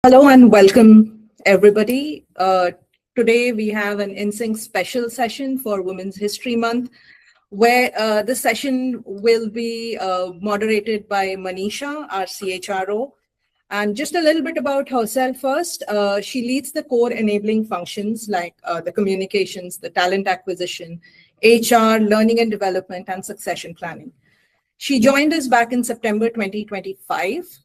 Hello and welcome, everybody. Today we have an InSync special session for Women's History Month, where the session will be moderated by Manisha, our CHRO. And just a little bit about herself first. She leads the core enabling functions like the communications, the talent acquisition, HR, learning and development, and succession planning. She joined us back in September 2025.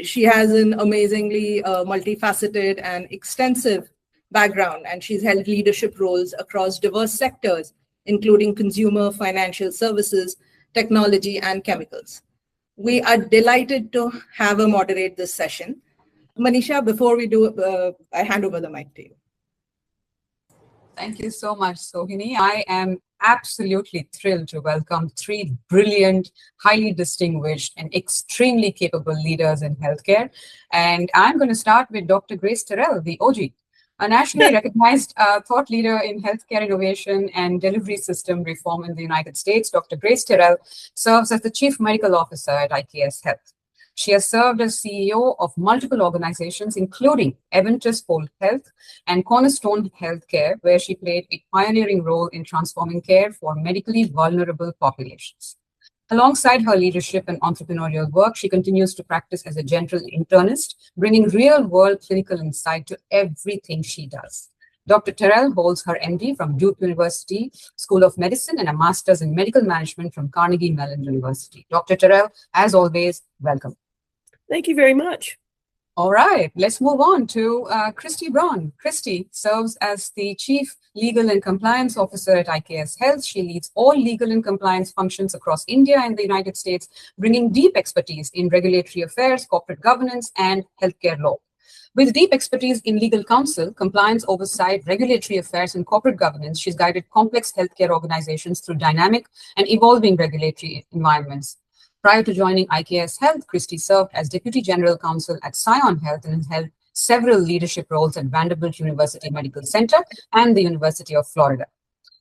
She has an amazingly multifaceted and extensive background, and she's held leadership roles across diverse sectors, including consumer, financial services, technology, and chemicals. We are delighted to have her moderate this session. Manisha, before we do, I hand over the mic to you. Thank you so much, Sohini. I am absolutely thrilled to welcome three brilliant, highly distinguished, and extremely capable leaders in healthcare. And I'm going to start with Dr. Grace Terrell, the OG, a nationally recognized thought leader in healthcare innovation and delivery system reform in the United States. Dr. Grace Terrell serves as the Chief Medical Officer at IKS Health. She has served as CEO of multiple organizations, including Aventus Whole Health and Cornerstone Healthcare, where she played a pioneering role in transforming care for medically vulnerable populations. Alongside her leadership and entrepreneurial work, she continues to practice as a general internist, bringing real-world clinical insight to everything she does. Dr. Terrell holds her MD from Duke University School of Medicine and a master's in medical management from Carnegie Mellon University. Dr. Terrell, as always, welcome. Thank you very much. All right, let's move on to Christi Braun. Christi serves as the Chief Legal and Compliance Officer at IKS Health. She leads all legal and compliance functions across India and the United States, bringing deep expertise in regulatory affairs, corporate governance, and healthcare law. With deep expertise in legal counsel, compliance oversight, regulatory affairs, and corporate governance, she's guided complex healthcare organizations through dynamic and evolving regulatory environments. Prior to joining IKS Health, Christi served as Deputy General Counsel at Scion Health and has held several leadership roles at Vanderbilt University Medical Center and the University of Florida.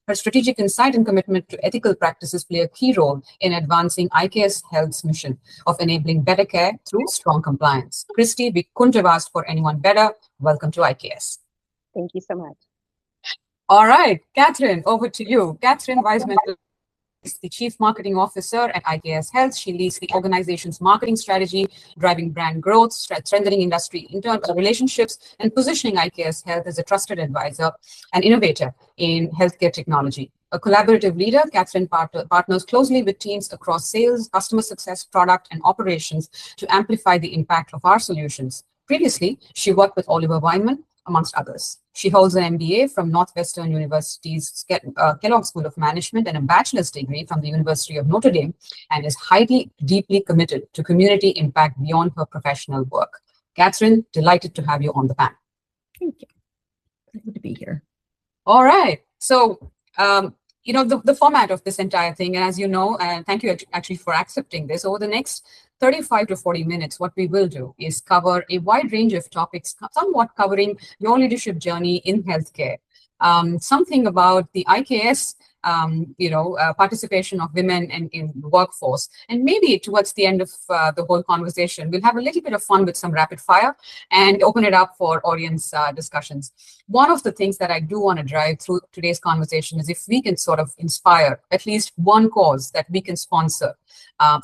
Her strategic insight and commitment to ethical practices play a key role in advancing IKS Health's mission of enabling better care through strong compliance. Christi, we couldn't have asked for anyone better. Welcome to IKS. Thank you so much. All right, Kathryn, over to you. Kathryn Wiseman is the Chief Marketing Officer at IKS Health. She leads the organization's marketing strategy, driving brand growth, strengthening industry relationships, and positioning IKS Health as a trusted advisor and innovator in healthcare technology. A collaborative leader, Kathryn partners closely with teams across sales, customer success, product, and operations to amplify the impact of our solutions. Previously, she worked with Oliver Wyman, amongst others. She holds an MBA from Northwestern University's Kellogg School of Management and a bachelor's degree from the University of Notre Dame, and is highly, deeply committed to community impact beyond her professional work. Kathryn, delighted to have you on the panel. Thank you. Glad to be here. All right. So, the format of this entire thing, and as you know, thank you actually for accepting this, over the next 35 to 40 minutes, what we will do is cover a wide range of topics, somewhat covering your leadership journey in healthcare, something about the IKS, participation of women in the workforce. And maybe towards the end of the whole conversation, we'll have a little bit of fun with some rapid fire and open it up for audience discussions. One of the things that I do want to drive through today's conversation is if we can sort of inspire at least one cause that we can sponsor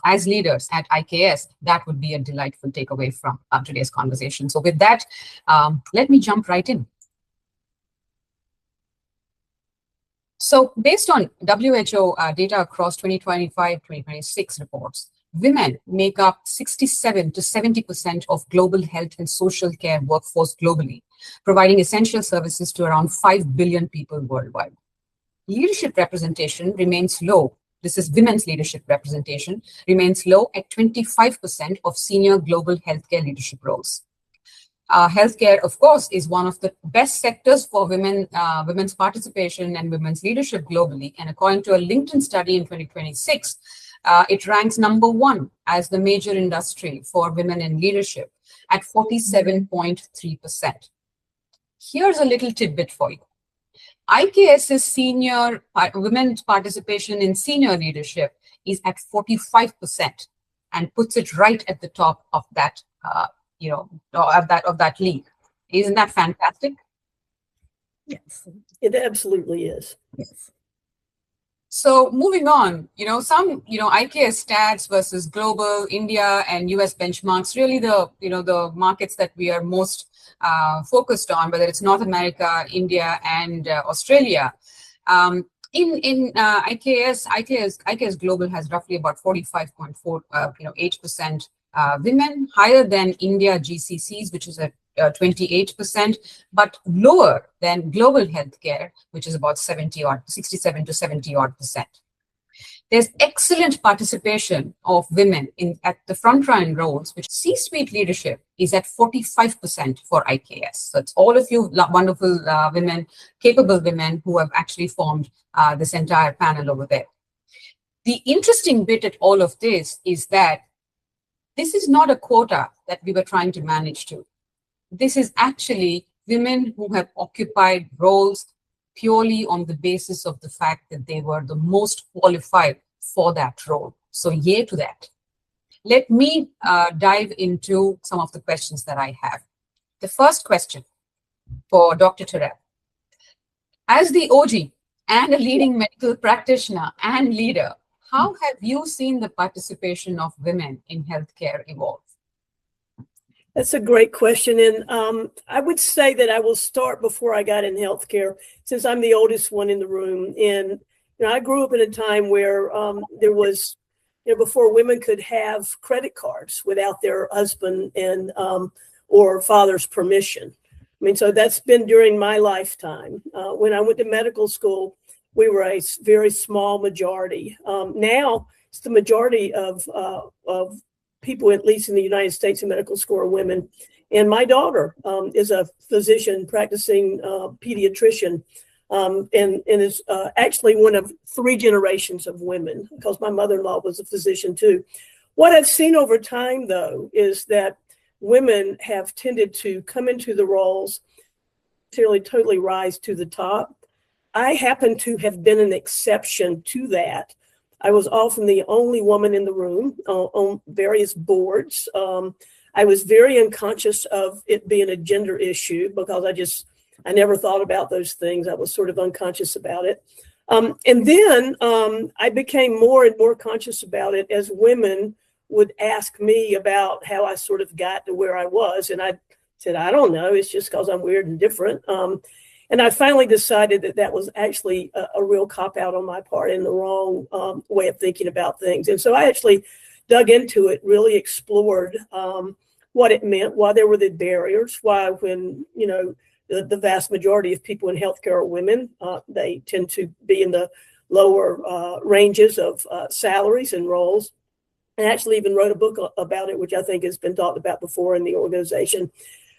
as leaders at IKS, that would be a delightful takeaway from today's conversation. So with that, let me jump right in. So based on WHO data across 2025-2026 reports, women make up 67 to 70% of global health and social care workforce globally, providing essential services to around 5 billion people worldwide. Leadership representation remains low. This is women's leadership representation remains low at 25% of senior global healthcare leadership roles. Healthcare, of course, is one of the best sectors for women's participation and women's leadership globally. And according to a LinkedIn study in 2026, it ranks number 1 as the major industry for women in leadership at 47.3%. Here's a little tidbit for you. IKS's senior women's participation in senior leadership is at 45% and puts it right at the top of that of that league. Isn't that fantastic? Yes. It absolutely is. Yes. So moving on, some, IKS stats versus global, India and US benchmarks, really the markets that we are most focused on, whether it's North America, India, and Australia. In IKS Global has roughly about 45.8% women, higher than India GCCs, which is at 28%, but lower than global healthcare, which is about 67 to 70%. There's excellent participation of women at the frontline roles, which C-suite leadership is at 45% for IKS. So it's all of you wonderful women, capable women who have actually formed this entire panel over there. The interesting bit at all of this is that this is not a quota that we were trying to manage to. This is actually women who have occupied roles purely on the basis of the fact that they were the most qualified for that role. So yay to that. Let me dive into some of the questions that I have. The first question for Dr. Terrell. As the OG and a leading medical practitioner and leader, how have you seen the participation of women in healthcare evolve? That's a great question. And I would say that I will start before I got in healthcare, since I'm the oldest one in the room. And I grew up in a time where there was, before women could have credit cards without their husband and or father's permission. I mean, so that's been during my lifetime. When I went to medical school, we were a very small majority. Now it's the majority of people, at least in the United States, in medical school, are women. And my daughter is a physician practicing pediatrician, and is actually one of 3 generations of women, because my mother-in-law was a physician too. What I've seen over time, though, is that women have tended to come into the roles, totally rise to the top. I happen to have been an exception to that. I was often the only woman in the room on various boards. I was very unconscious of it being a gender issue, because I never thought about those things. I was sort of unconscious about it. And then I became more and more conscious about it as women would ask me about how I sort of got to where I was. And I said, I don't know, it's just because I'm weird and different. And I finally decided that was actually a real cop-out on my part and the wrong way of thinking about things. And so I actually dug into it, really explored what it meant, why there were the barriers, why when, the vast majority of people in healthcare are women, they tend to be in the lower ranges of salaries and roles. And actually even wrote a book about it, which I think has been talked about before in the organization.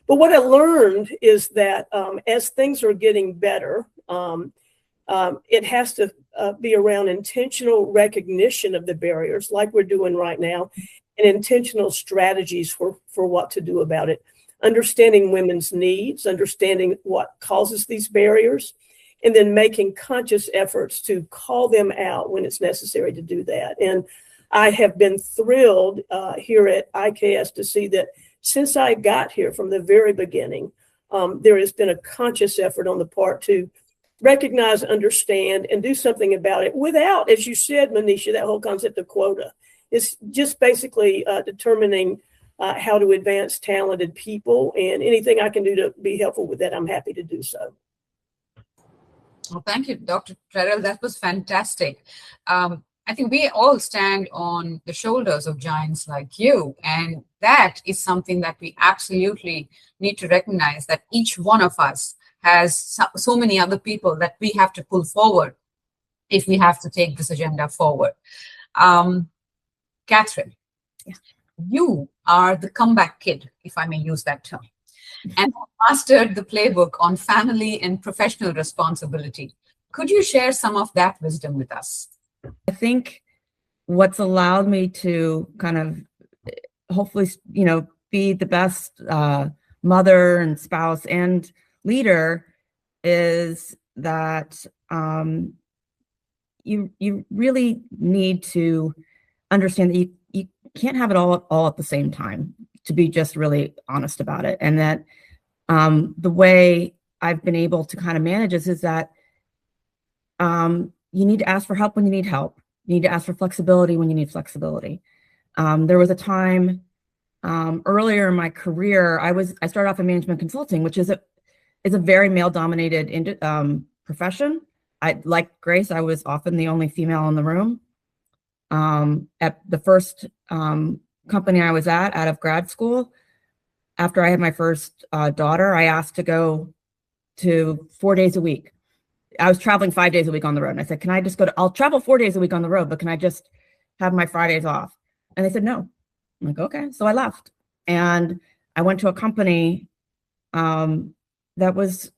But what I learned is that as things are getting better, it has to be around intentional recognition of the barriers, like we're doing right now, and intentional strategies for what to do about it. Understanding women's needs, understanding what causes these barriers, and then making conscious efforts to call them out when it's necessary to do that. And I have been thrilled here at IKS to see that since I got here from the very beginning, there has been a conscious effort on the part to recognize, understand, and do something about it without, as you said, Manisha, that whole concept of quota. It's just basically determining how to advance talented people, and anything I can do to be helpful with that, I'm happy to do so. Well, thank you, Dr. Terrell. That was fantastic. I think we all stand on the shoulders of giants like you, and that is something that we absolutely need to recognize, that each one of us has so many other people that we have to pull forward if we have to take this agenda forward. Kathryn, you are the comeback kid, if I may use that term, and mastered the playbook on family and professional responsibility. Could you share some of that wisdom with us? I think what's allowed me to kind of hopefully, be the best mother and spouse and leader is that you really need to understand that you can't have it all at the same time. to be just really honest about it. And that the way I've been able to kind of manage this is that you need to ask for help when you need help. You need to ask for flexibility when you need flexibility. There was a time earlier in my career, I started off in management consulting, which is a very male-dominated profession. Like Grace, I was often the only female in the room. At the first company I was at out of grad school, after I had my first daughter, I asked to go to 4 days a week. I was traveling 5 days a week on the road. And I said, can I just I'll travel 4 days a week on the road, but can I just have my Fridays off? And they said, no. I'm like, okay. So I left and I went to a company that was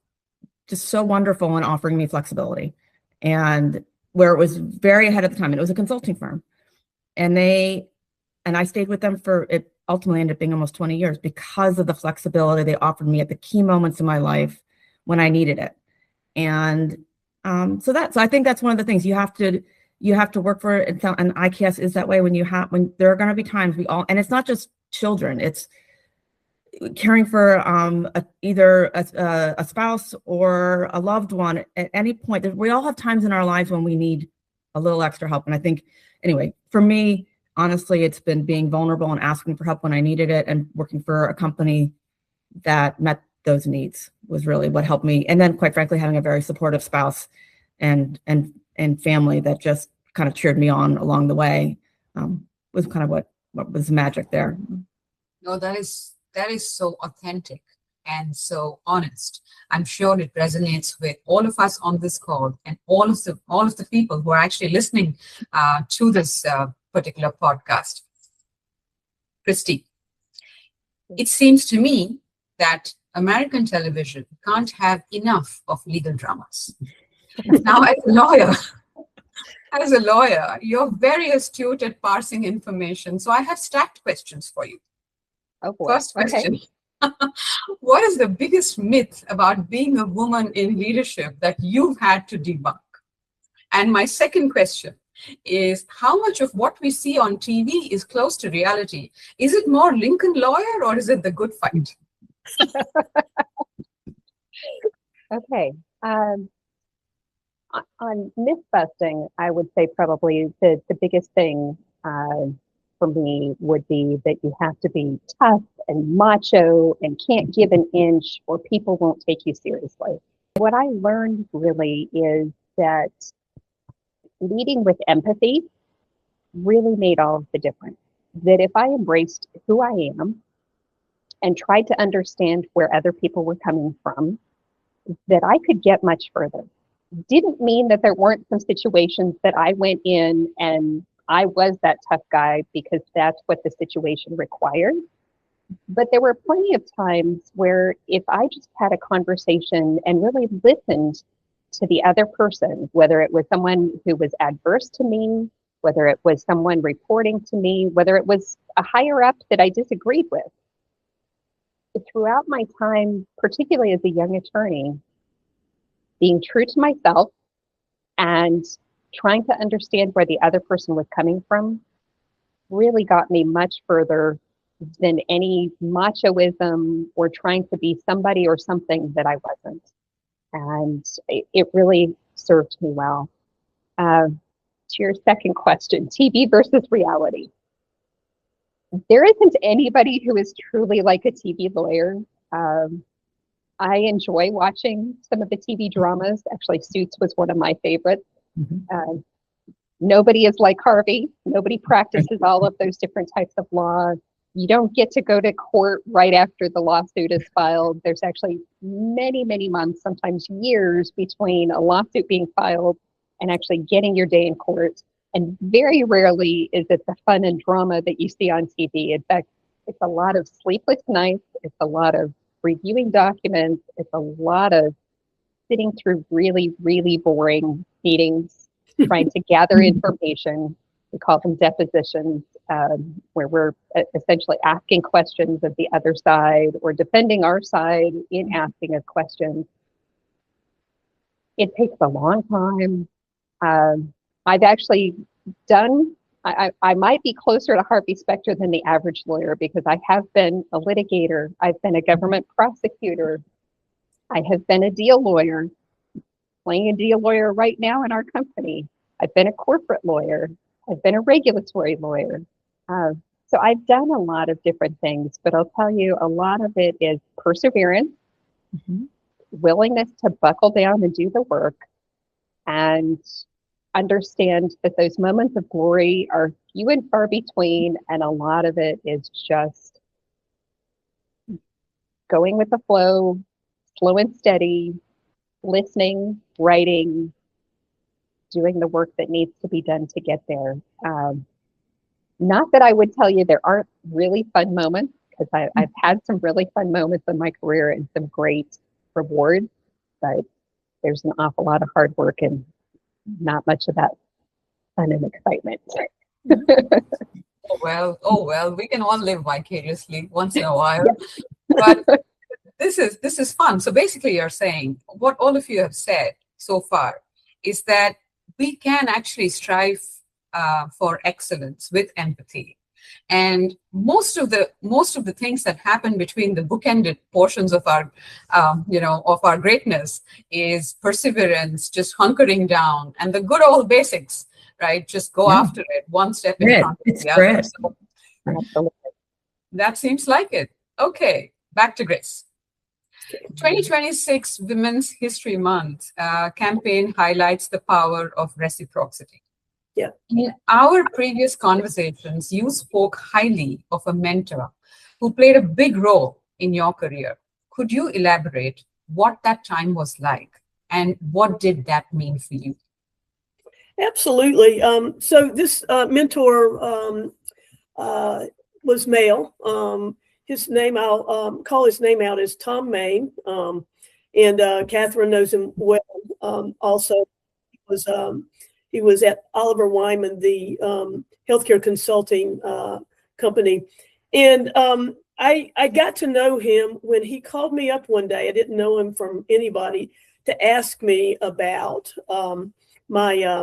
just so wonderful in offering me flexibility, and where it was very ahead of the time. And it was a consulting firm, and I stayed with them for, it ultimately ended up being almost 20 years because of the flexibility they offered me at the key moments in my life when I needed it. And so I think that's one of the things you have to work for it. And IKS is that way when there are going to be times and it's not just children, it's caring for either a spouse or a loved one at any point. We all have times in our lives when we need a little extra help. And I think, anyway, for me, honestly, it's been being vulnerable and asking for help when I needed it, and working for a company that met those needs was really what helped me. And then, quite frankly, having a very supportive spouse and family that just kind of cheered me on along the way was kind of what was magic there. No, that is so authentic and so honest. I'm sure it resonates with all of us on this call and all of the people who are actually listening to this particular podcast. Christi, it seems to me that American television can't have enough of legal dramas. Now, as a lawyer, you're very astute at parsing information. So I have stacked questions for you. Oh boy. First question. Okay. What is the biggest myth about being a woman in leadership that you've had to debunk? And my second question is, how much of what we see on TV is close to reality? Is it more Lincoln Lawyer or is it The Good Fight? Okay. On myth busting, I would say probably the biggest thing for me would be that you have to be tough and macho and can't give an inch or people won't take you seriously. What I learned really is that leading with empathy really made all of the difference. That if I embraced who I am and tried to understand where other people were coming from, that I could get much further. Didn't mean that there weren't some situations that I went in and I was that tough guy because that's what the situation required. But there were plenty of times where if I just had a conversation and really listened to the other person, whether it was someone who was adverse to me, whether it was someone reporting to me, whether it was a higher up that I disagreed with. Throughout my time, particularly as a young attorney, being true to myself and trying to understand where the other person was coming from really got me much further than any machoism or trying to be somebody or something that I wasn't. And it really served me well. To your second question, TV versus reality. There isn't anybody who is truly like a TV lawyer. I enjoy watching some of the TV dramas. Actually, Suits was one of my favorites. Mm-hmm. Nobody is like Harvey. Nobody practices all of those different types of law. You don't get to go to court right after the lawsuit is filed. There's actually many, many months, sometimes years, between a lawsuit being filed and actually getting your day in court. And very rarely is it the fun and drama that you see on TV. In fact, it's a lot of sleepless nights. It's a lot of reviewing documents. It's a lot of sitting through really, really boring meetings, trying to gather information. We call them depositions, where we're essentially asking questions of the other side or defending our side in asking a question. It takes a long time. I've actually done I might be closer to Harvey Specter than the average lawyer because I have been a litigator. I've been a government prosecutor. I have been a deal lawyer, playing a deal lawyer right now in our company. I've been a corporate lawyer. I've been a regulatory lawyer. So I've done a lot of different things, but I'll tell you, a lot of it is perseverance, willingness to buckle down and do the work, and understand that those moments of glory are few and far between, and a lot of it is just going with the flow, slow and steady, listening, writing, doing the work that needs to be done to get there. Not that I would tell you there aren't really fun moments, because I've had some really fun moments in my career and some great rewards, but there's an awful lot of hard work and not much of that fun and excitement. Oh well, we can all live vicariously once in a while. But this is fun. So basically you're saying what all of you have said so far is that we can actually strive for excellence with empathy. And most of the things that happen between the bookended portions of our, of our greatness is perseverance, just hunkering down, and the good old basics, right? Just go after it, one step in front of the other. So that seems like it. Okay, back to Grace. 2026 Women's History Month campaign highlights the power of reciprocity. Yeah. In our previous conversations, you spoke highly of a mentor who played a big role in your career. Could you elaborate what that time was like and what did that mean for you? Absolutely. So this mentor was male. His name, I'll call his name out, is Tom Main. And Kathryn knows him well. Also, he was at Oliver Wyman, the healthcare consulting company. And I got to know him when he called me up one day. I didn't know him from anybody, to ask me about my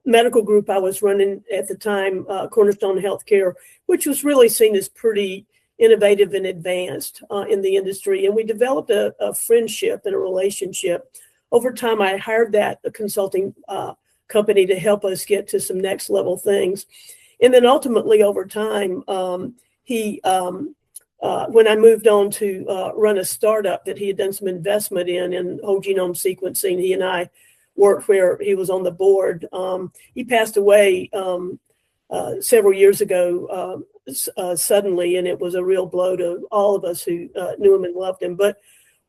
medical group I was running at the time, Cornerstone Healthcare, which was really seen as pretty innovative and advanced in the industry. And we developed a friendship and a relationship. Over time, I hired that consulting company to help us get to some next level things. And then ultimately over time, he, when I moved on to run a startup that he had done some investment in whole genome sequencing, he and I worked where he was on the board. He passed away several years ago suddenly, and it was a real blow to all of us who knew him and loved him. But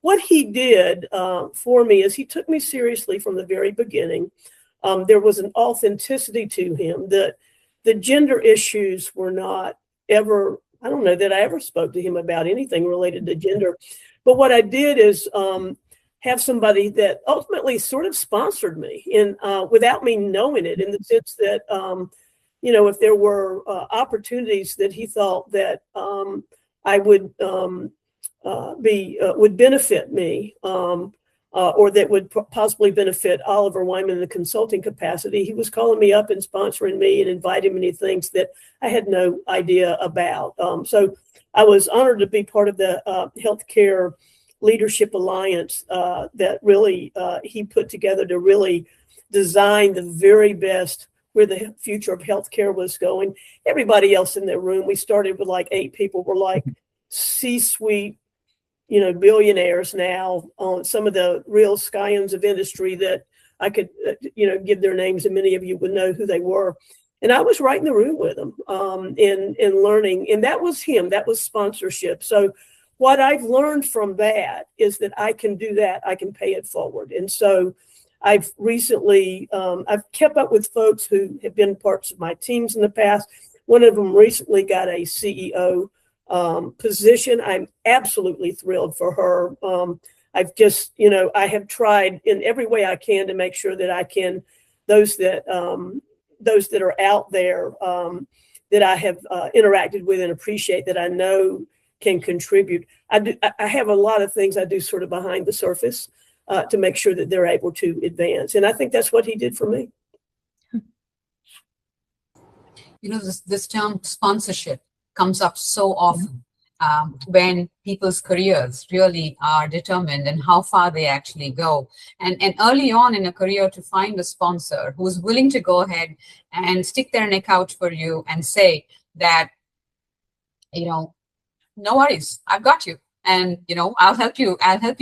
what he did for me is he took me seriously from the very beginning. There was an authenticity to him that the gender issues were not ever, I don't know that I ever spoke to him about anything related to gender. But what I did is have somebody that ultimately sort of sponsored me in without me knowing it, in the sense that, if there were opportunities that he thought that I would would benefit me, or that would possibly benefit Oliver Wyman in the consulting capacity, he was calling me up and sponsoring me and inviting me to things that I had no idea about. So I was honored to be part of the Healthcare Leadership Alliance that really he put together to really design the very best where the future of healthcare was going. Everybody else in the room, we started with like 8 people, were like C-suite, billionaires now, on some of the real scions of industry that I could, give their names, and many of you would know who they were. And I was right in the room with them and learning. And that was him. That was sponsorship. So what I've learned from that is that I can do that. I can pay it forward. And so I've recently, I've kept up with folks who have been parts of my teams in the past. One of them recently got a CEO position. I'm absolutely thrilled for her. I've just, I have tried in every way I can to make sure that I can, those that are out there that I have interacted with and appreciate, that I know can contribute. I have a lot of things I do sort of behind the surface to make sure that they're able to advance. And I think that's what he did for me. this term sponsorship comes up so often when people's careers really are determined and how far they actually go. And early on in a career, to find a sponsor who's willing to go ahead and stick their neck out for you and say that, no worries, I've got you. And, I'll help you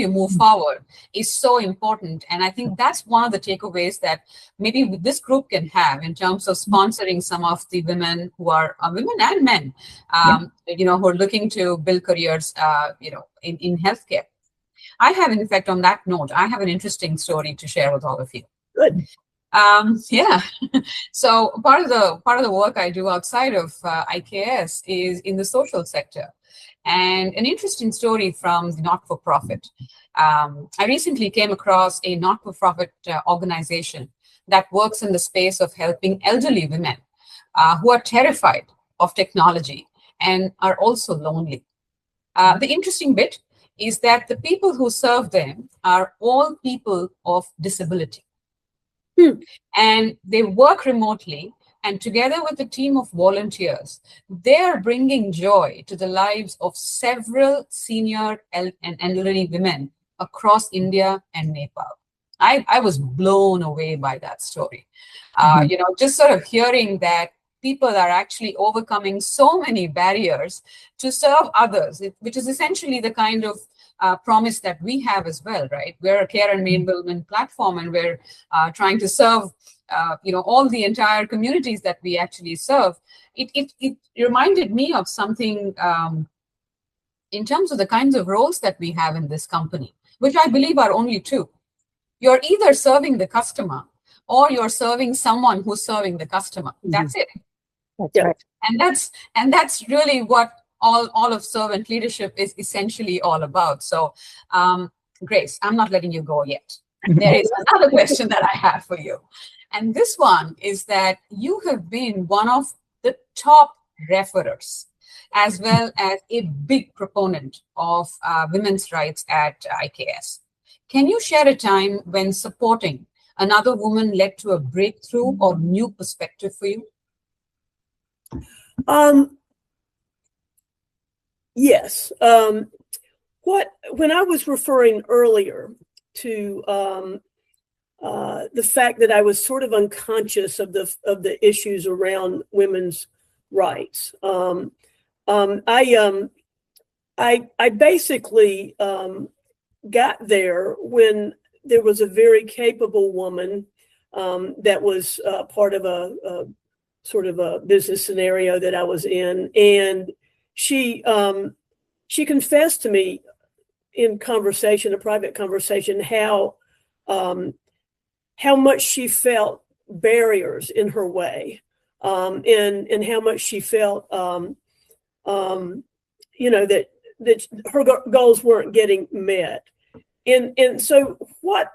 move forward is so important. And I think that's one of the takeaways that maybe this group can have in terms of sponsoring some of the women who are women and men, who are looking to build careers, in healthcare. I have, in fact, on that note, I have an interesting story to share with all of you. Good. So part of the work I do outside of IKS is in the social sector. And an interesting story from the not-for-profit. I recently came across a not-for-profit organization that works in the space of helping elderly women who are terrified of technology and are also lonely. The interesting bit is that the people who serve them are all people of disability. And they work remotely. And together with a team of volunteers, they are bringing joy to the lives of several senior and elderly women across India and Nepal. I was blown away by that story. Just sort of hearing that people are actually overcoming so many barriers to serve others, which is essentially the kind of promise that we have as well, right? We're a care and enablement platform, and we're trying to serve all the entire communities that we actually serve. It reminded me of something in terms of the kinds of roles that we have in this company, which I believe are only two. You're either serving the customer or you're serving someone who's serving the customer. That's it. That's right. And that's really what all of servant leadership is essentially all about. So, Grace, I'm not letting you go yet. There is another question that I have for you. And this one is that you have been one of the top referers, as well as a big proponent of women's rights at IKS. Can you share a time when supporting another woman led to a breakthrough or new perspective for you? Yes. When I was referring earlier to the fact that I was sort of unconscious of the issues around women's rights, I basically got there when there was a very capable woman that was part of a sort of a business scenario that I was in, and she confessed to me in conversation, a private conversation, how much she felt barriers in her way, and how much she felt, that her goals weren't getting met. And so what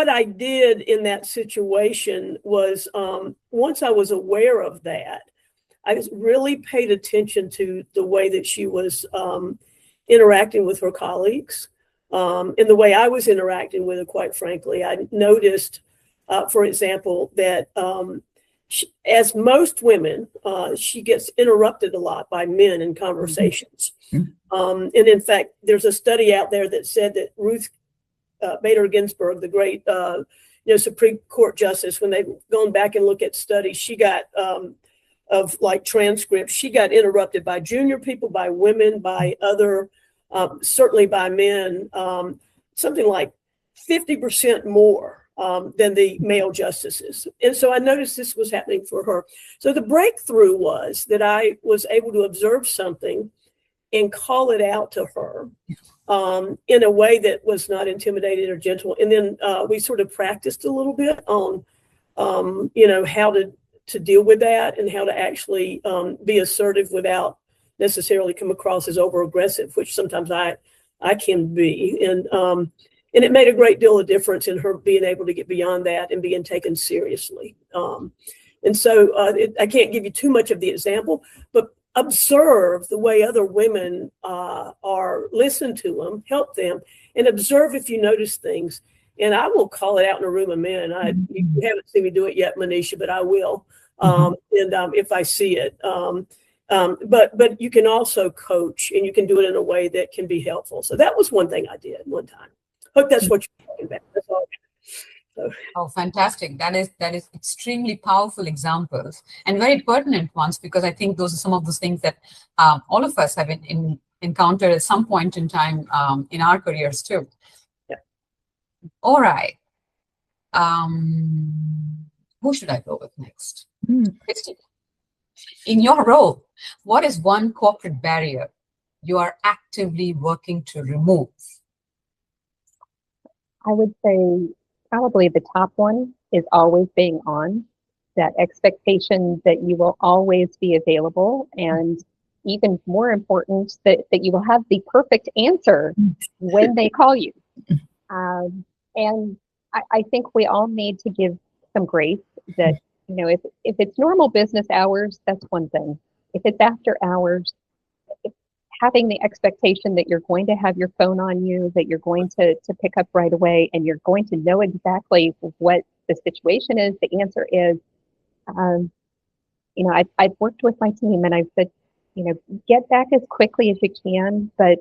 I did in that situation was, once I was aware of that, I really paid attention to the way that she was interacting with her colleagues, and the way I was interacting with her, quite frankly. I noticed, for example, that as most women, she gets interrupted a lot by men in conversations. And in fact, there's a study out there that said that Ruth Bader Ginsburg, the great Supreme Court justice, when they've gone back and look at studies, she got of like transcripts, she got interrupted by junior people, by women, by other, certainly by men, something like 50% more than the male justices. And so I noticed this was happening for her. So the breakthrough was that I was able to observe something and call it out to her in a way that was not intimidating or gentle. And then we sort of practiced a little bit on, how to deal with that and how to actually be assertive without necessarily come across as over aggressive, which sometimes I can be. And it made a great deal of difference in her being able to get beyond that and being taken seriously. And so I can't give you too much of the example, but observe the way other women are, listen to them, help them, and observe if you notice things. And I will call it out in a room of men. You haven't seen me do it yet, Manisha, but I will. if I see it. But you can also coach, and you can do it in a way that can be helpful. So that was one thing I did one time. Hope that's what you're talking about. That's all. So. Oh, fantastic. That is extremely powerful examples and very pertinent ones, because I think those are some of those things that all of us have encountered at some point in time in our careers too. Yeah. All right. Who should I go with next? Christi, in your role, what is one corporate barrier you are actively working to remove? I would say probably the top one is always being on. That expectation that you will always be available, and even more important, that you will have the perfect answer when they call you. And I think we all need to give some grace that, you know, if it's normal business hours, that's one thing. If it's after hours, having the expectation that you're going to have your phone on you, that you're going to pick up right away, and you're going to know exactly what the situation is, the answer is. You know, I've worked with my team, and I've said, you know, get back as quickly as you can, but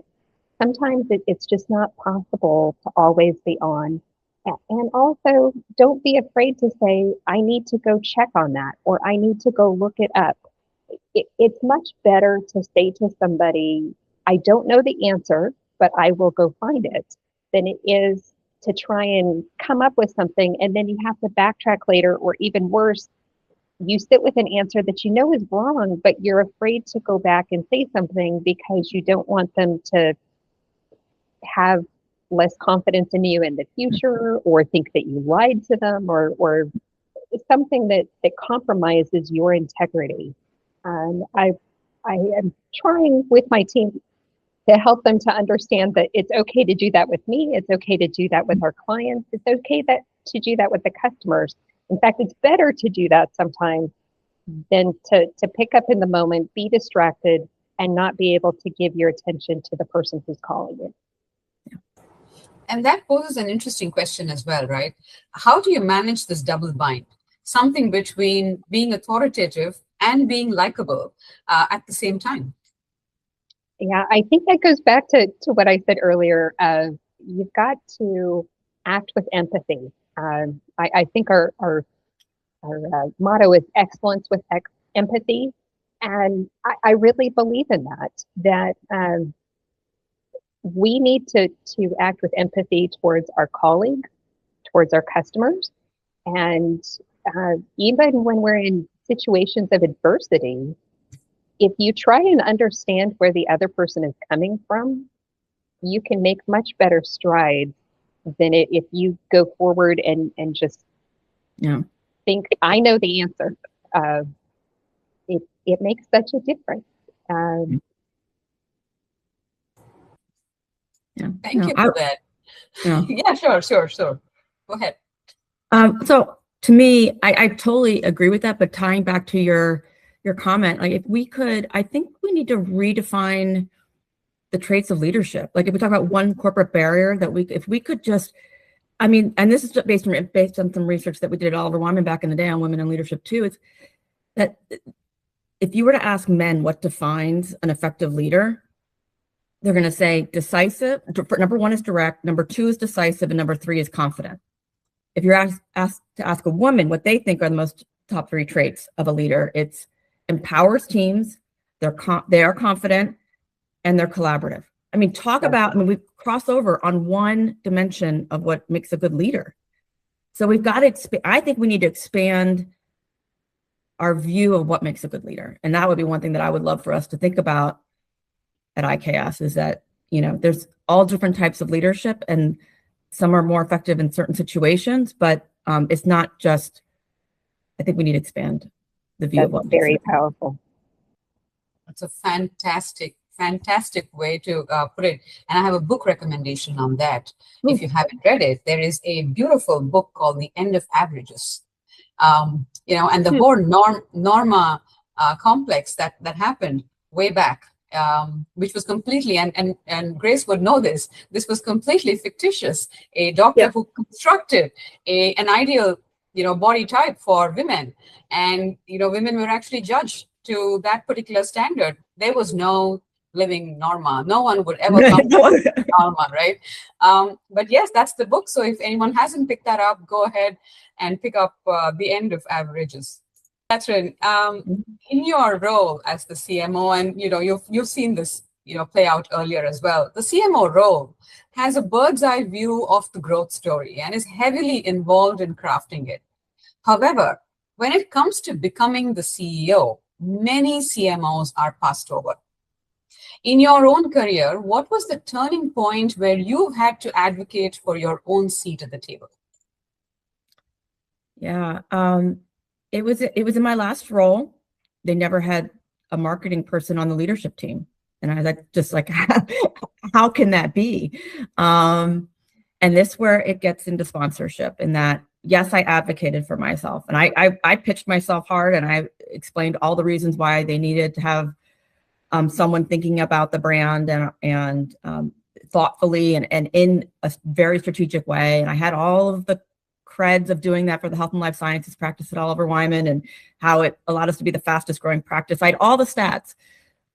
sometimes it's just not possible to always be on. And also, don't be afraid to say, I need to go check on that, or I need to go look it up. It's much better to say to somebody, I don't know the answer, but I will go find it, than it is to try and come up with something and then you have to backtrack later, or even worse, you sit with an answer that you know is wrong, but you're afraid to go back and say something because you don't want them to have less confidence in you in the future, or think that you lied to them, or something that compromises your integrity. I am trying with my team to help them to understand that it's okay to do that with me. It's okay to do that with our clients. It's okay to do that with the customers. In fact, it's better to do that sometimes than to pick up in the moment, be distracted, and not be able to give your attention to the person who's calling you. And that poses an interesting question as well, right? How do you manage this double bind? Something between being authoritative and being likable at the same time. Yeah, I think that goes back to what I said earlier. You've got to act with empathy. I think our motto is excellence with empathy. And I really believe in that we need to act with empathy towards our colleagues, towards our customers. And even when we're in situations of adversity, if you try and understand where the other person is coming from, you can make much better strides than if you go forward and just think, I know the answer. It makes such a difference. Thank you for that. Yeah, sure. Go ahead. So to me, I totally agree with that, but tying back to your comment, like if we could, I think we need to redefine the traits of leadership. Like if we talk about one corporate barrier that if we could just, I mean, and this is based on some research that we did at Oliver Wyman back in the day on women in leadership too, it's that if you were to ask men what defines an effective leader, they're going to say decisive. Number one is direct. Number two is decisive. And number three is confident. If you're asked to ask a woman what they think are the top three traits of a leader, it's empowers teams, they are confident, and they're collaborative. I mean, we cross over on one dimension of what makes a good leader. So we've got to I think we need to expand our view of what makes a good leader. And that would be one thing that I would love for us to think about at IKS, is that, you know, there's all different types of leadership, and some are more effective in certain situations, but it's not just, I think we need to expand the view of what makes very powerful. That's a fantastic way to put it. And I have a book recommendation on that. Ooh. If you haven't read it, there is a beautiful book called The End of Averages. You know, and the whole norma complex that happened way back, which was completely, and Grace would know this was completely fictitious. A doctor who constructed an ideal, body type for women. And, women were actually judged to that particular standard. There was no living Norma. No one would ever come to Norma, right? But yes, that's the book. So if anyone hasn't picked that up, go ahead and pick up The End of Averages. Kathryn, in your role as the CMO, and you've seen this play out earlier as well, the CMO role has a bird's eye view of the growth story and is heavily involved in crafting it. However, when it comes to becoming the CEO, many CMOs are passed over. In your own career, what was the turning point where you had to advocate for your own seat at the table? Yeah, it was in my last role. They never had a marketing person on the leadership team. And I was just like, how can that be? And this where it gets into sponsorship, in that, yes, I advocated for myself, and I pitched myself hard, and I explained all the reasons why they needed to have someone thinking about the brand and thoughtfully and in a very strategic way. And I had all of the creds of doing that for the health and life sciences practice at Oliver Wyman, and how it allowed us to be the fastest growing practice. I had all the stats,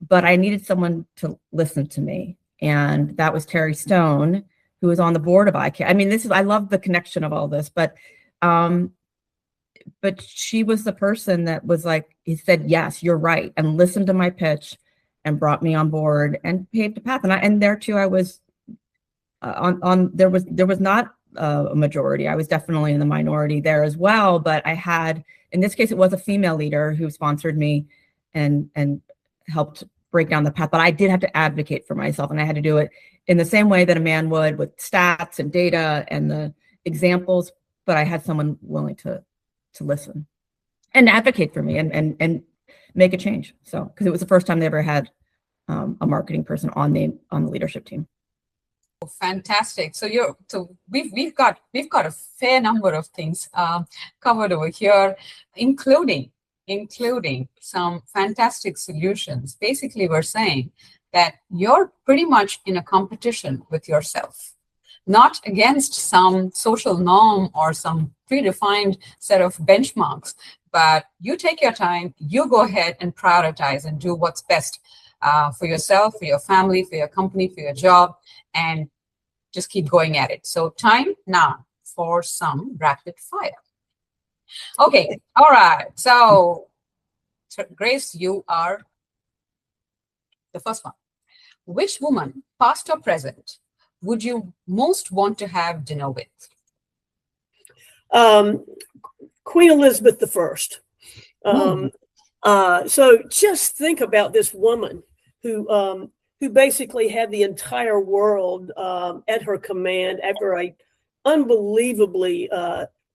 but I needed someone to listen to me. And that was Terry Stone, who was on the board of IKS. I mean, I love the connection of all this, but she was the person that was like, he said, yes, you're right, and listened to my pitch and brought me on board and paved a path. And there too, I was there was not a majority. I was definitely in the minority there as well, but I had, in this case, it was a female leader who sponsored me and helped break down the path. But I did have to advocate for myself, and I had to do it in the same way that a man would, with stats and data and the examples. But I had someone willing to listen and advocate for me and make a change. So, because it was the first time they ever had a marketing person on the leadership team. Fantastic. So we've got a fair number of things covered over here, including some fantastic solutions. Basically, we're saying that you're pretty much in a competition with yourself, not against some social norm or some predefined set of benchmarks, but you take your time, you go ahead and prioritize and do what's best for yourself, for your family, for your company, for your job, and just keep going at it. So time now for some rapid fire. Okay, all right. So Grace, you are the first one. Which woman, past or present, would you most want to have dinner with? Queen Elizabeth I. So just think about this woman who basically had the entire world at her command after a unbelievably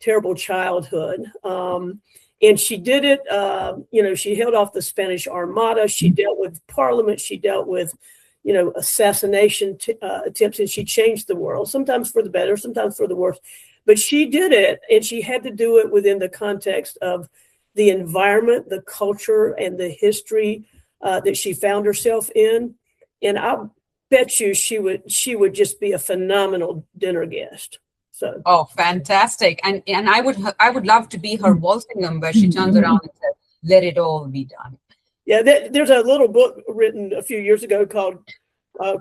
terrible childhood. And she did it, she held off the Spanish Armada. She dealt with Parliament. She dealt with, assassination attempts, and she changed the world, sometimes for the better, sometimes for the worse. But she did it, and she had to do it within the context of the environment, the culture, and the history that she found herself in. And I'll bet you she would just be a phenomenal dinner guest. So. Oh, fantastic! And I would love to be her Walsingham, where she turns around and says, "Let it all be done." Yeah, there's a little book written a few years ago called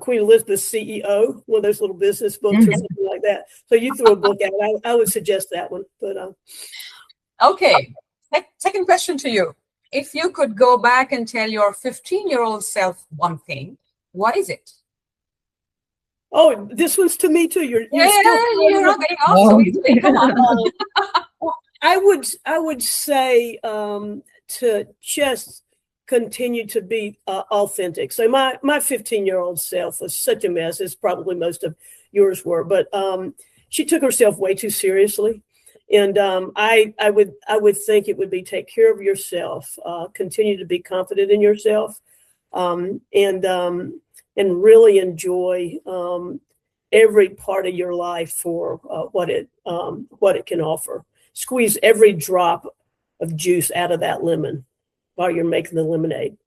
Queen Elizabeth CEO, one of those little business books or something like that. So you throw a book out, I would suggest that one. But okay, second question to you: if you could go back and tell your 15-year-old self one thing, what is it? Oh, this one's to me too. You're not getting off so easily. Come on. I would say to just continue to be authentic. So my 15-year-old self was such a mess, as probably most of yours were, but she took herself way too seriously. And I would think it would be take care of yourself, continue to be confident in yourself, and really enjoy every part of your life for what it can offer. Squeeze every drop of juice out of that lemon while you're making the lemonade.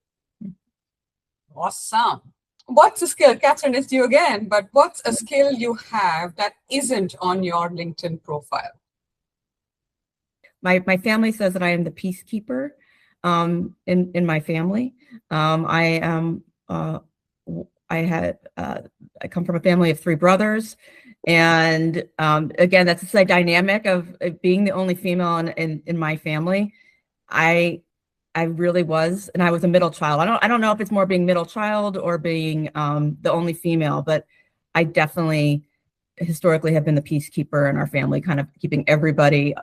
Awesome. What's a skill, Kathryn, it's you again, but what's a skill you have that isn't on your LinkedIn profile? my family says that I am the peacekeeper in my family. I am I come from a family of 3 brothers, and again, that's the dynamic of being the only female in my family. I really was, and I was a middle child. I don't know if it's more being middle child or being the only female, but I definitely historically have been the peacekeeper in our family, kind of keeping everybody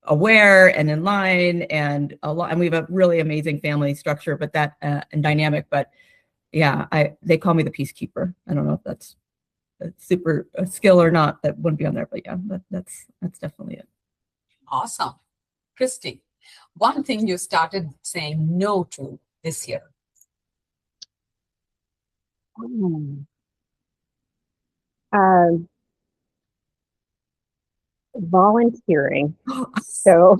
aware and in line, and we have a really amazing family structure, but that and dynamic. But yeah, they call me the peacekeeper. I don't know if that's a super skill or not. That wouldn't be on there, but yeah, that's definitely it. Awesome. Christi, one thing you started saying no to this year. Volunteering. So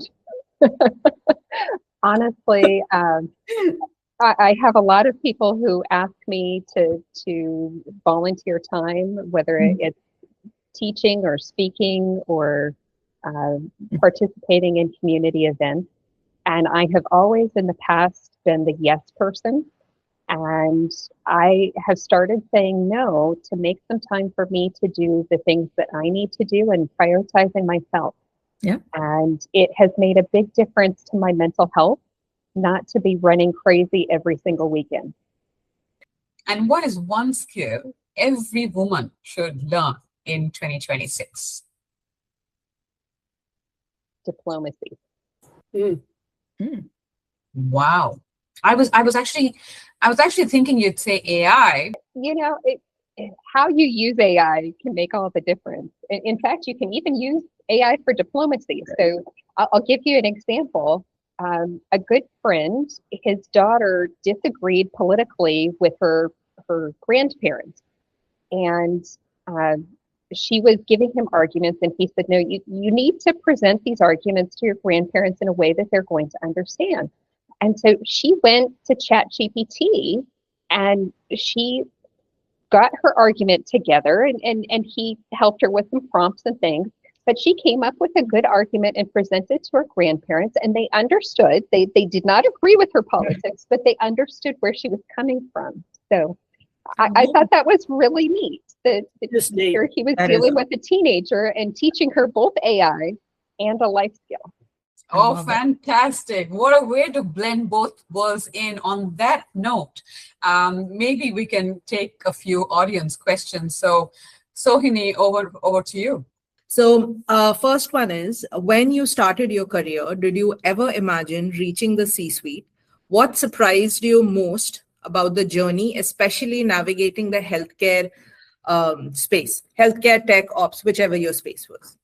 honestly, I have a lot of people who ask me to volunteer time, whether it's teaching or speaking or participating in community events. And I have always in the past been the yes person. And I have started saying no to make some time for me to do the things that I need to do and prioritizing myself. Yeah. And it has made a big difference to my mental health, not to be running crazy every single weekend. And what is one skill every woman should learn in 2026? Diplomacy. Wow. I was actually thinking you'd say AI. You know, how you use AI can make all the difference. In fact, you can even use AI for diplomacy. So I'll give you an example. A good friend, his daughter disagreed politically with her grandparents, and she was giving him arguments, and he said, no, you need to present these arguments to your grandparents in a way that they're going to understand. And so she went to ChatGPT and she got her argument together, and he helped her with some prompts and things. But she came up with a good argument and presented to her grandparents, and they understood. They did not agree with her politics, but they understood where she was coming from. So I thought that was really neat. That here he was dealing with a teenager and teaching her both AI and a life skill. Oh, fantastic. What a way to blend both worlds in. On that note, maybe we can take a few audience questions. So, Sohini, over to you. So first one is, when you started your career, did you ever imagine reaching the C-suite? What surprised you most about the journey, especially navigating the healthcare space, healthcare, tech, ops, whichever your space was?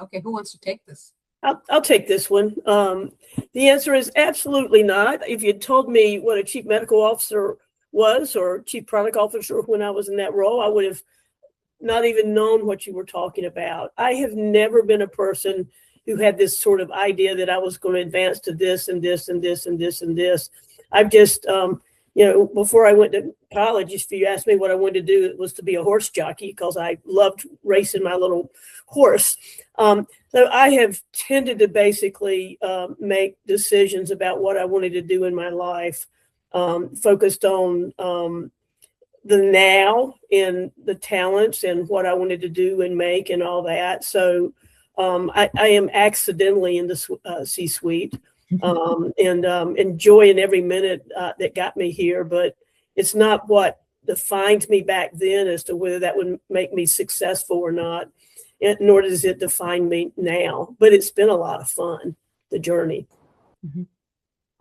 Okay, who wants to take this? I'll take this one. The answer is absolutely not. If you'd told me what a chief medical officer was or chief product officer when I was in that role, I would have not even known what you were talking about. I have never been a person who had this sort of idea that I was going to advance to this and this and this and this and this. I've just, before I went to college, if you asked me what I wanted to do, it was to be a horse jockey because I loved racing my little horse. So I have tended to basically make decisions about what I wanted to do in my life, focused on the now and the talents and what I wanted to do and make and all that. So I am accidentally in the C-suite and enjoying every minute that got me here. But it's not what defined me back then as to whether that would make me successful or not, nor does it define me now. But it's been a lot of fun, the journey. Mm-hmm.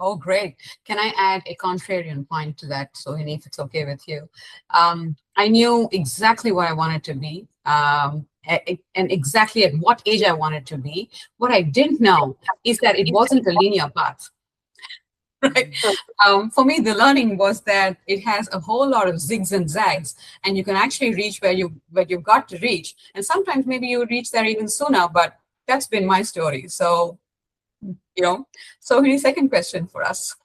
Oh, great. Can I add a contrarian point to that, Sohini, if it's okay with you? I knew exactly what I wanted to be and exactly at what age I wanted to be. What I didn't know is that it wasn't a linear path. Right. For me, the learning was that it has a whole lot of zigs and zags, and you can actually reach where you've got to reach. And sometimes maybe you reach there even sooner, but that's been my story. So, so here's second question for us.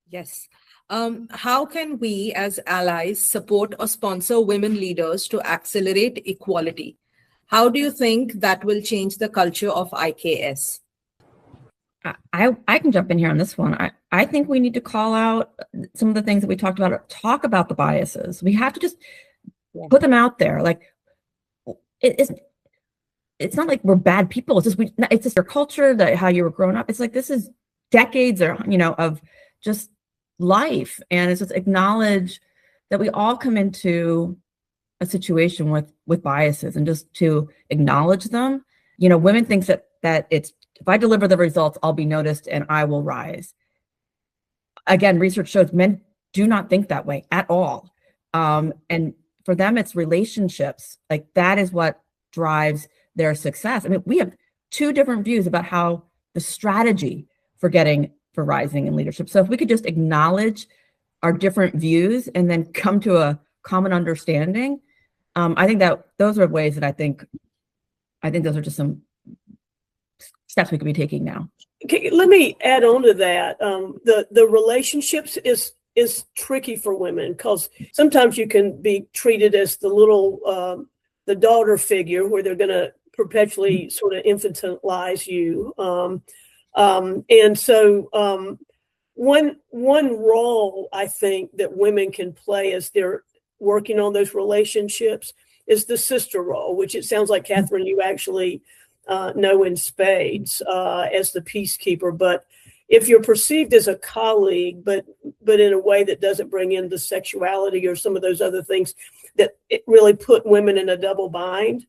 Yes. How can we as allies support or sponsor women leaders to accelerate equality? How do you think that will change the culture of IKS? I can jump in here on this one. I think we need to call out some of the things that we talked about, talk about the biases. We have to just put them out there. Like it's not like we're bad people. It's just your culture, how you were growing up. It's like, this is decades of just life. And it's just acknowledge that we all come into a situation with biases, and just to acknowledge them. Women think that it's, if I deliver the results, I'll be noticed and I will rise. Again, research shows men do not think that way at all. And for them, it's relationships. Like, that is what drives their success. I mean, we have two different views about how the strategy for rising in leadership. So if we could just acknowledge our different views and then come to a common understanding, I think that those are ways that I think those are just some steps we could be taking now. Okay, let me add on to that. The relationships is tricky for women, because sometimes you can be treated as the little the daughter figure, where they're going to perpetually sort of infantilize you. And so one role I think that women can play as they're working on those relationships is the sister role, which it sounds like, Kathryn, you actually know in spades as the peacekeeper. But if you're perceived as a colleague, but in a way that doesn't bring in the sexuality or some of those other things that it really put women in a double bind,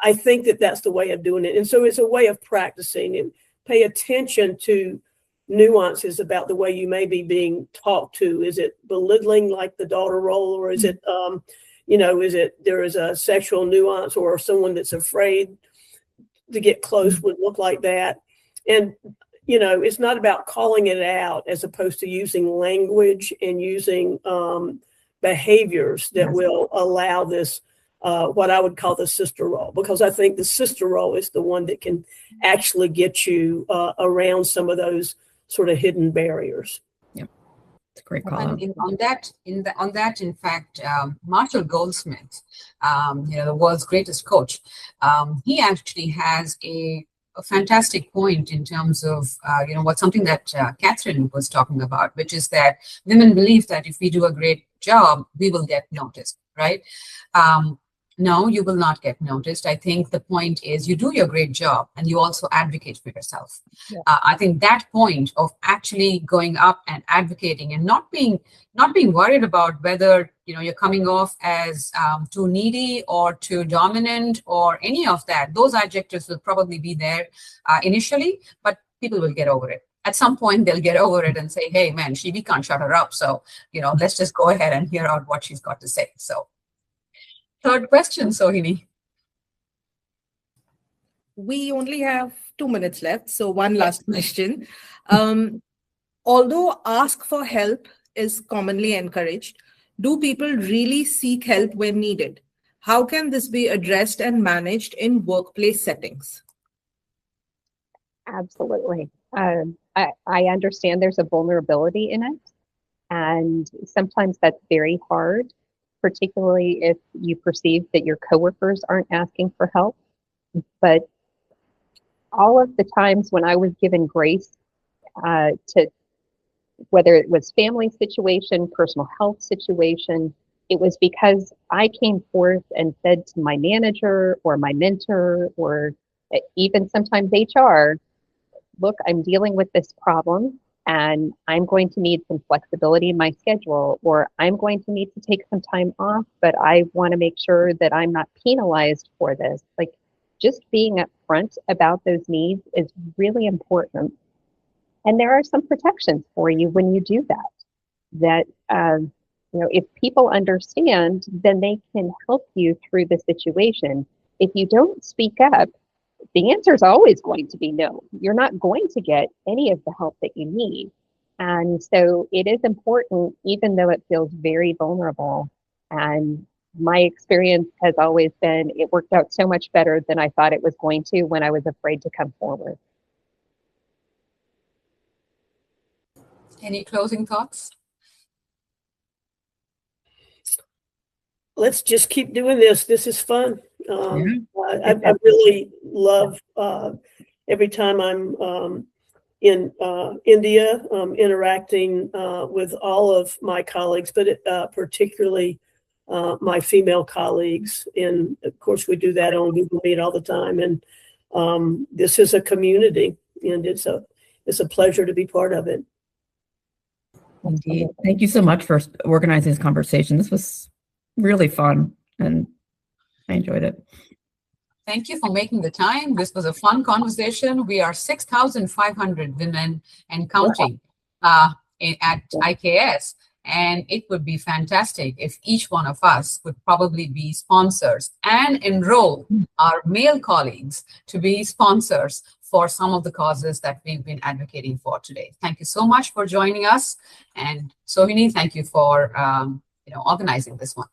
I think that's the way of doing it. And so it's a way of practicing and pay attention to nuances about the way you may be being talked to. Is it belittling, like the daughter role, or is it, is it there is a sexual nuance, or someone that's afraid to get close would look like that? And it's not about calling it out, as opposed to using language and using behaviors that will allow this, what I would call the sister role, because I think the sister role is the one that can actually get you around some of those sort of hidden barriers. Yeah, it's a great call. On that, in fact, Marshall Goldsmith, the world's greatest coach, he actually has a fantastic point in terms of, something that Kathryn was talking about, which is that women believe that if we do a great job, we will get noticed, right? No, you will not get noticed. I think the point is you do your great job and you also advocate for yourself. Yeah. I think that point of actually going up and advocating and not being worried about whether you're coming off as too needy or too dominant or any of that. Those adjectives will probably be there initially, but people will get over it. At some point, they'll get over it and say, "Hey, man, we can't shut her up. So let's just go ahead and hear out what she's got to say." So. Third question, Sohini. We only have 2 minutes left, so one last question. Although ask for help is commonly encouraged, do people really seek help when needed? How can this be addressed and managed in workplace settings? Absolutely. I understand there's a vulnerability in it, and sometimes that's very hard, particularly if you perceive that your coworkers aren't asking for help. But all of the times when I was given grace to, whether it was family situation, personal health situation, it was because I came forth and said to my manager or my mentor, or even sometimes HR, look, I'm dealing with this problem, and I'm going to need some flexibility in my schedule, or I'm going to need to take some time off, but I want to make sure that I'm not penalized for this. Like, just being upfront about those needs is really important. And there are some protections for you when you do that. If people understand, then they can help you through the situation. If you don't speak up, the answer is always going to be no. You're not going to get any of the help that you need. And so it is important, even though it feels very vulnerable. And my experience has always been, it worked out so much better than I thought it was going to when I was afraid to come forward. Any closing thoughts? Let's just keep doing this. This is fun. I really love every time I'm in India, interacting with all of my colleagues, but particularly my female colleagues. And of course, we do that on Google Meet all the time. And this is a community, and it's a pleasure to be part of it. Indeed. Thank you so much for organizing this conversation. This was really fun, and I enjoyed it. Thank you for making the time. This was a fun conversation. We are 6,500 women and counting at IKS. And it would be fantastic if each one of us would probably be sponsors and enroll our male colleagues to be sponsors for some of the causes that we've been advocating for today. Thank you so much for joining us. And Sohini, thank you for organizing this one.